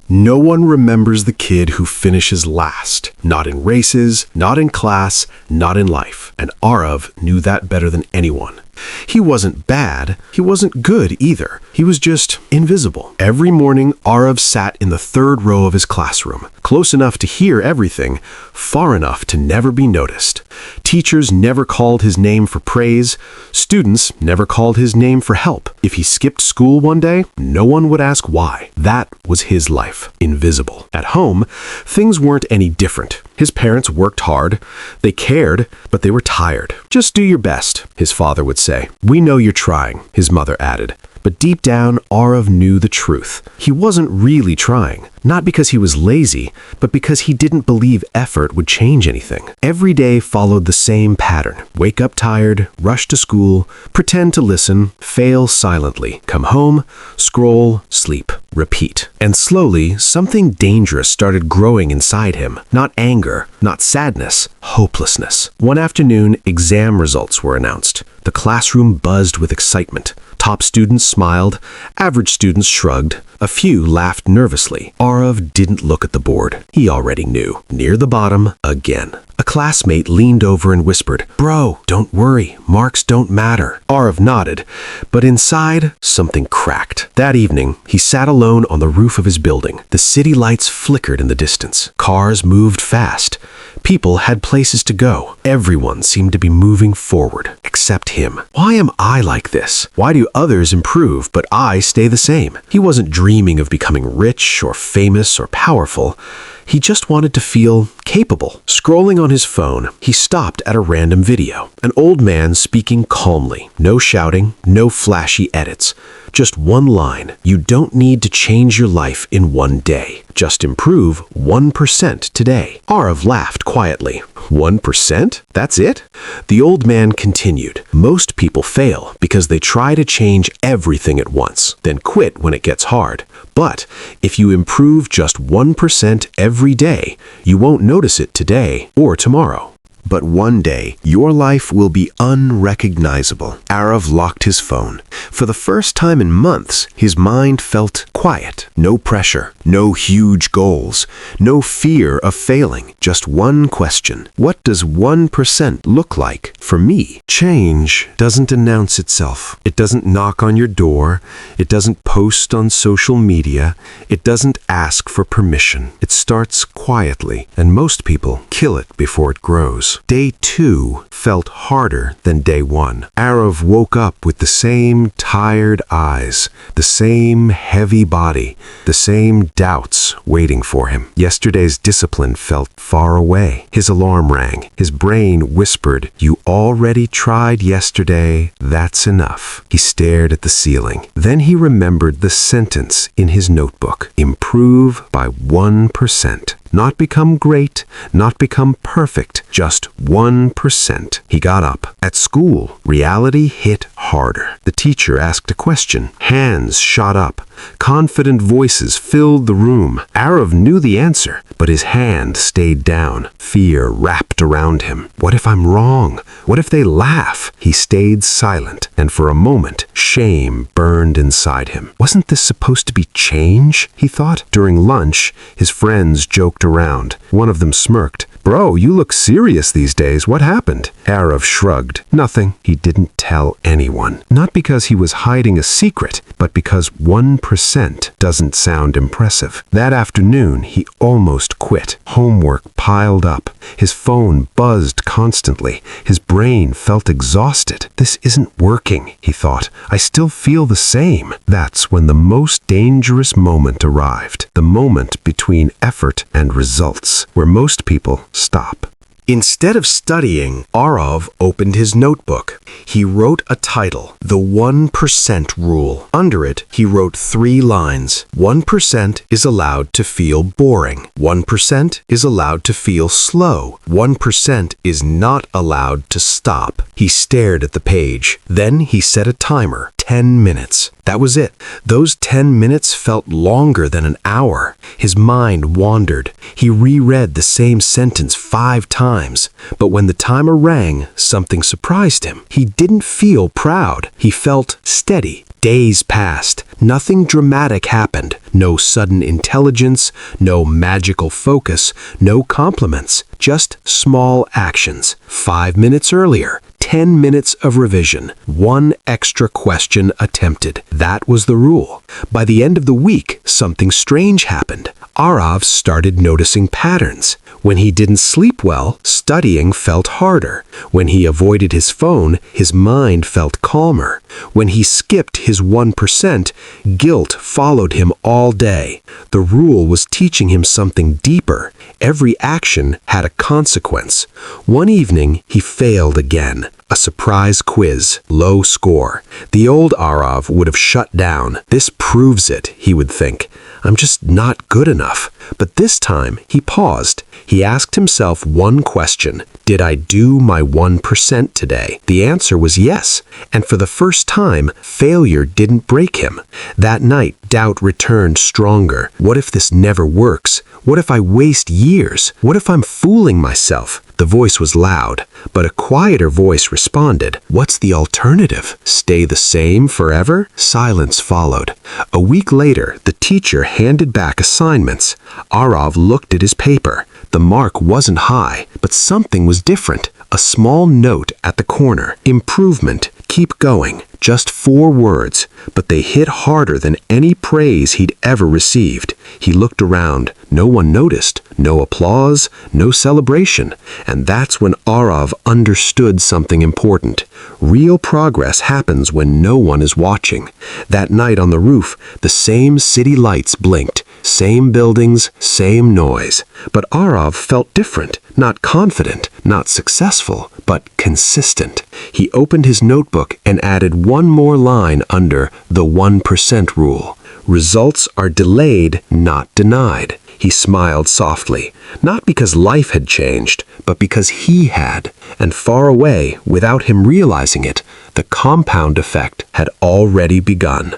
No one remembers the kid who finishes last. Not in races, not in class, not in life. And Arav knew that better than anyone. He wasn't bad, he wasn't good either. He was just invisible. Every morning, Arav sat in the third row of his classroom, close enough to hear everything, far enough to never be noticed. Teachers never called his name for praise. Students never called his name for help. If he skipped school one day, no one would ask why. That was his life, invisible. At home, things weren't any different. His parents worked hard. They cared, but they were tired. Just do your best, his father would say. We know you're trying, his mother added. But deep down, Arav knew the truth. He wasn't really trying, not because he was lazy, but because he didn't believe effort would change anything. Every day followed the same pattern. Wake up tired, rush to school, pretend to listen, fail silently, come home, scroll, sleep, repeat. And slowly, something dangerous started growing inside him. Not anger, not sadness, hopelessness. One afternoon, exam results were announced. The classroom buzzed with excitement. Top students smiled, average students shrugged, a few laughed nervously. Arav didn't look at the board. He already knew. Near the bottom, again. A classmate leaned over and whispered, "Bro, don't worry, marks don't matter." Arav nodded, but inside, something cracked. That evening, he sat alone on the roof of his building. The city lights flickered in the distance. Cars moved fast. People had places to go. Everyone seemed to be moving forward, except him. Why am I like this? Why do others improve, but I stay the same? He wasn't dreaming of becoming rich or famous or powerful. He just wanted to feel capable. Scrolling on his phone, he stopped at a random video. An old man speaking calmly. No shouting, no flashy edits. Just one line. You don't need to change your life in one day. Just improve 1% today. Arav laughed quietly. 1%? That's it? The old man continued. Most people fail because they try to change everything at once, then quit when it gets hard. But if you improve just 1% every day, you won't notice it today or tomorrow. But one day, your life will be unrecognizable. Arav locked his phone. For the first time in months, his mind felt quiet. No pressure, no huge goals, no fear of failing. Just one question. What does 1% look like for me? Change doesn't announce itself. It doesn't knock on your door. It doesn't post on social media. It doesn't ask for permission. It starts quietly, and most people kill it before it grows. Day 2 felt harder than day 1. Arav woke up with the same tired eyes, the same heavy body, the same doubts waiting for him. Yesterday's discipline felt far away. His alarm rang. His brain whispered, "You already tried yesterday. That's enough." He stared at the ceiling. Then he remembered the sentence in his notebook. Improve by 1%. Not become great, not become perfect, just 1%. He got up. At school, reality hit harder. The teacher asked a question. Hands shot up. Confident voices filled the room. Arav knew the answer, but his hand stayed down. Fear wrapped around him. What if I'm wrong? What if they laugh? He stayed silent, and for a moment, shame burned inside him. Wasn't this supposed to be change? He thought. During lunch, his friends joked around. One of them smirked. "Bro, you look serious these days. What happened?" Arav shrugged. Nothing. He didn't tell anyone. Not because he was hiding a secret, but because 1% doesn't sound impressive. That afternoon, he almost quit. Homework piled up. His phone buzzed constantly. His brain felt exhausted. This isn't working, he thought. I still feel the same. That's when the most dangerous moment arrived. The moment between effort and results, where most people stop. Instead of studying, Arav opened his notebook. He wrote a title, The 1% Rule. Under it, he wrote 3 lines. 1% is allowed to feel boring. 1% is allowed to feel slow. 1% is not allowed to stop. He stared at the page. Then he set a timer, 10 minutes. That was it. Those 10 minutes felt longer than an hour. His mind wandered. He reread the same sentence 5 times. But when the timer rang, something surprised him. He didn't feel proud. He felt steady. Days passed. Nothing dramatic happened. No sudden intelligence, no magical focus, no compliments. Just small actions. 5 minutes earlier. 10 minutes of revision, 1 extra question attempted. That was the rule. By the end of the week, something strange happened. Arav started noticing patterns. When he didn't sleep well, studying felt harder. When he avoided his phone, his mind felt calmer. When he skipped his 1%, guilt followed him all day. The rule was teaching him something deeper. Every action had a consequence. One evening, he failed again. A surprise quiz, low score. The old Arav would have shut down. This proves it, he would think. I'm just not good enough. But this time, he paused. He asked himself one question. Did I do my 1% today? The answer was yes. And for the first time, failure didn't break him. That night, doubt returned stronger. What if this never works? What if I waste years? What if I'm fooling myself? The voice was loud, but a quieter voice responded. What's the alternative? Stay the same forever? Silence followed. A week later, the teacher handed back assignments. Arav looked at his paper. The mark wasn't high, but something was different. A small note at the corner. Improvement. Keep going. Just 4 words, but they hit harder than any praise he'd ever received. He looked around. No one noticed. No applause. No celebration. And that's when Arav understood something important. Real progress happens when no one is watching. That night on the roof, the same city lights blinked. Same buildings, same noise. But Arav felt different. Not confident, not successful, but consistent. He opened his notebook and added one more line under the 1% rule. Results are delayed, not denied. He smiled softly, not because life had changed, but because he had. And far away, without him realizing it, the compound effect had already begun.